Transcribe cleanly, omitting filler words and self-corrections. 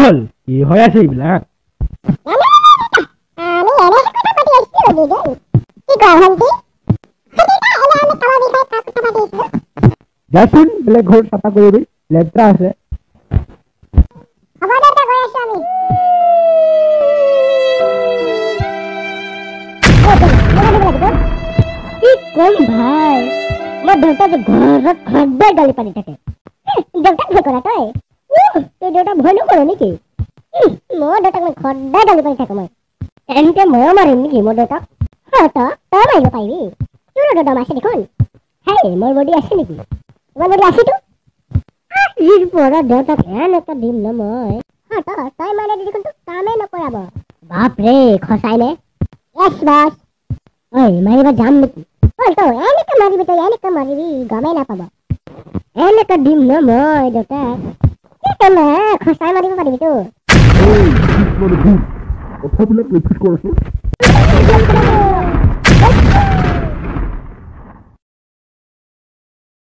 হল কি হৈ আছে এইবিলাক আমি এনে কথা পাতি আছিলো দিদি কি কয় ভন্টি যাচোন বেলেগ ঘৰ চাফা কৰিবি লেতেৰা আছে কি কম ভাই মই দেউতা ঘৰত সদায় গালি পানি থাকে দেউতাক ভয় কৰা তই দেউতা ভয় নকৰো নেকি মই দেউতাক সদায় গালি পানি থাকো মই এনকে ময়ো মাৰিম নেকি মোৰ দেউতাক তই মাৰিব পাৰিবি তোৰ দম আছে দেখোন হেই মোৰ বডি আছে নেকি তোমাৰ বডি আছেতো আজিৰ পৰা দেউতাক এনেকে দিম ন মই তই মাৰে দেখোন তোক কামেই নকৰাব বাপৰে খচাই নে য়েছ বছ ঐ মাৰিব যাম নেকি তই এনেকে মাৰিবি গমেই নাপাব এনেকে দিম ন মই দেউতাক খচাই মাৰিব পাৰিবিতো কথাবিলাক ৰিপিট কৰাচোন